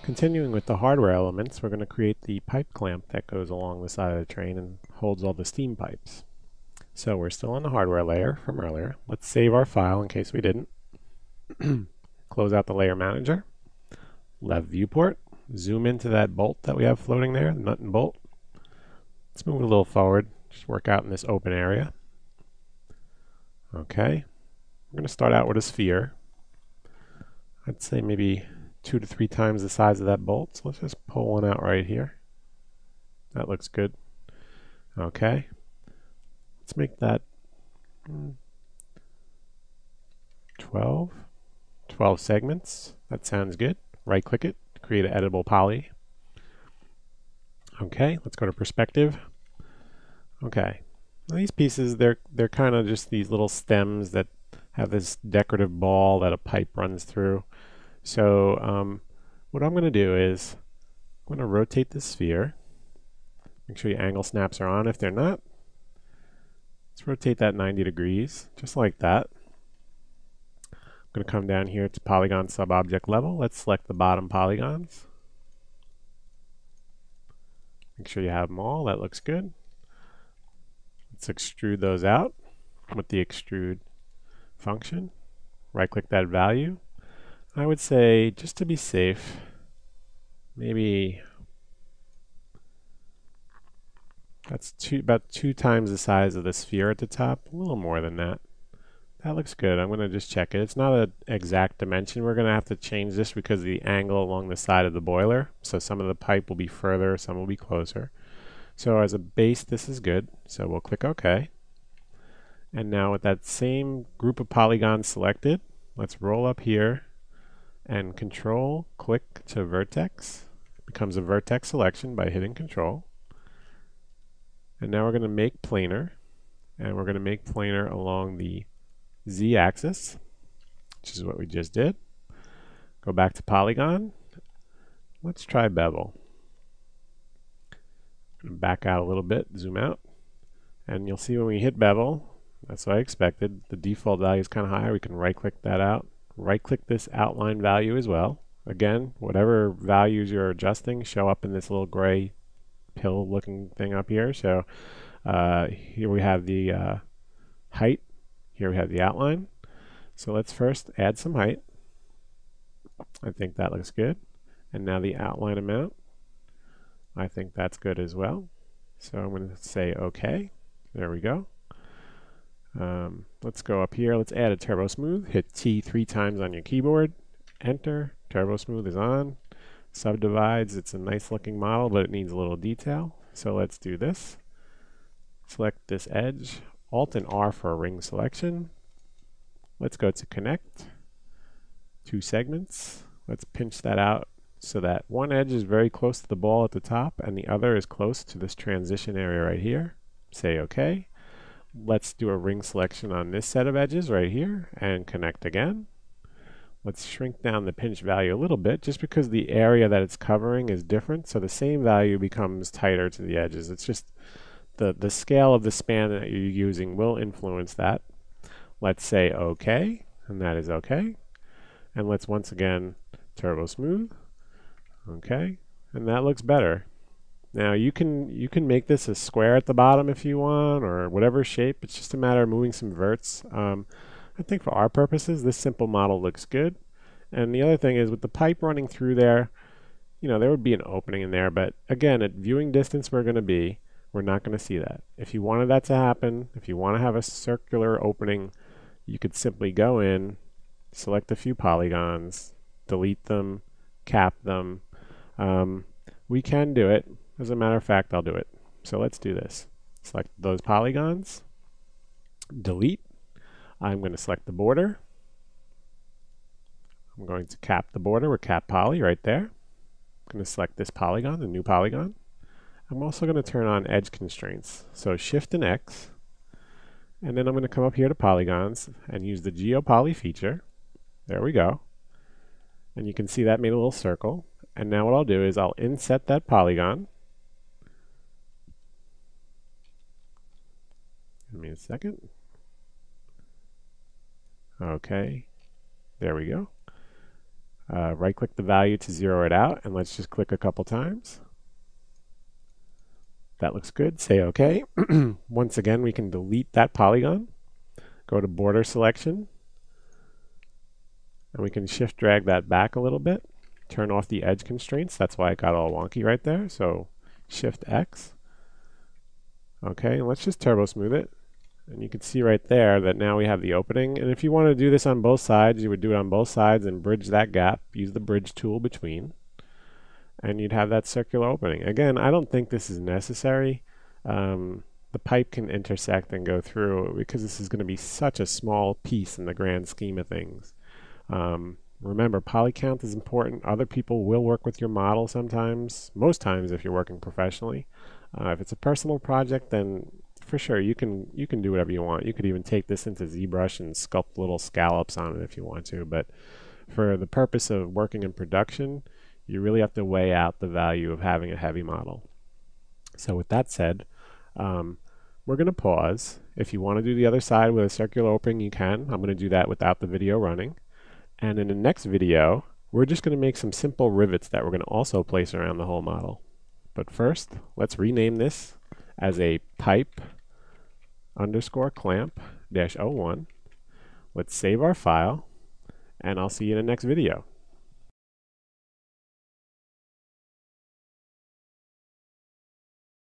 Continuing with the hardware elements, we're going to create the pipe clamp that goes along the side of the train and holds all the steam pipes. So we're still on the hardware layer from earlier. Let's save our file in case we didn't. Close out the layer manager. Left viewport. Zoom into that bolt that we have floating there, the nut and bolt. Let's move it a little forward. Just work out in this open area. Okay. We're going to start out with a sphere. I'd say maybe 2 to 3 times the size of that bolt. So let's just pull one out right here. That looks good. Okay. Let's make that 12 segments. That sounds good. Right click it, create an editable poly. Okay, let's go to perspective. Okay. Now these pieces, they're kind of just these little stems that have this decorative ball that a pipe runs through. So what I'm going to do is I'm going to rotate the sphere. Make sure your angle snaps are on. If they're not, let's rotate that 90 degrees, just like that. I'm going to come down here to polygon sub-object level. Let's select the bottom polygons. Make sure you have them all. That looks good. Let's extrude those out with the extrude function. Right-click that value. I would say, just to be safe, maybe that's about 2 times the size of the sphere at the top. A little more than that. That looks good. I'm going to just check it. It's not an exact dimension. We're going to have to change this because of the angle along the side of the boiler. So some of the pipe will be further, some will be closer. So as a base, this is good. So we'll click OK. And now with that same group of polygons selected, let's roll up here and Control click to vertex. It becomes a vertex selection by hitting Control. And now we're going to make planar. And we're going to make planar along the Z-axis, which is what we just did. Go back to polygon. Let's try bevel. Back out a little bit, zoom out, and you'll see when we hit bevel, that's what I expected. The default value is kind of high. We can right-click that out. Right-click this outline value as well. Again, whatever values you're adjusting show up in this little gray pill-looking thing up here. So here we have the height. Here we have the outline. So let's first add some height. I think that looks good. And now the outline amount. I think that's good as well. So I'm going to say OK. There we go. Let's go up here. Let's add a Turbo Smooth. Hit T 3 times on your keyboard. Enter. Turbo Smooth is on. Subdivides. It's a nice looking model, but it needs a little detail. So let's do this. Select this edge. Alt and R for a ring selection. Let's go to connect. 2 segments. Let's pinch that out so that one edge is very close to the ball at the top and the other is close to this transition area right here. Say OK. Let's do a ring selection on this set of edges right here and connect again. Let's shrink down the pinch value a little bit just because the area that it's covering is different, so the same value becomes tighter to the edges. It's just the scale of the span that you're using will influence that. Let's say OK, and that is OK. And let's once again Turbo Smooth. Okay, and that looks better. Now you can make this a square at the bottom if you want, or whatever shape. It's just a matter of moving some verts. I think for our purposes, this simple model looks good. And the other thing is with the pipe running through there, you know, there would be an opening in there, but again, at viewing distance we're going to be, we're not going to see that. If you wanted that to happen, if you want to have a circular opening, you could simply go in, select a few polygons, delete them, cap them. We can do it. As a matter of fact, I'll do it. So let's do this. Select those polygons, delete. I'm going to select the border. I'm going to cap the border with cap poly right there. I'm going to select this polygon, the new polygon. I'm also going to turn on edge constraints. So Shift and X, and then I'm going to come up here to polygons and use the GeoPoly feature. There we go. And you can see that made a little circle. And now what I'll do is I'll inset that polygon. Give me a second. Okay, there we go. Right click the value to zero it out, and let's just click a couple times. That looks good. Say OK. Once again, we can delete that polygon. Go to border selection, and we can shift drag that back a little bit. Turn off the edge constraints. That's why it got all wonky right there. So Shift X. Okay, and let's just turbo smooth it. And you can see right there that now we have the opening. And if you want to do this on both sides, you would do it on both sides and bridge that gap. Use the bridge tool between. And you'd have that circular opening. Again, I don't think this is necessary. The pipe can intersect and go through because this is going to be such a small piece in the grand scheme of things. Remember, poly count is important. Other people will work with your model sometimes, most times if you're working professionally. If it's a personal project, then for sure you can do whatever you want. You could even take this into ZBrush and sculpt little scallops on it if you want to. But for the purpose of working in production, you really have to weigh out the value of having a heavy model. So with that said, we're going to pause. If you want to do the other side with a circular opening, you can. I'm going to do that without the video running. And in the next video, we're just going to make some simple rivets that we're going to also place around the whole model. But first, let's rename this as a pipe underscore clamp -01. Let's save our file, and I'll see you in the next video.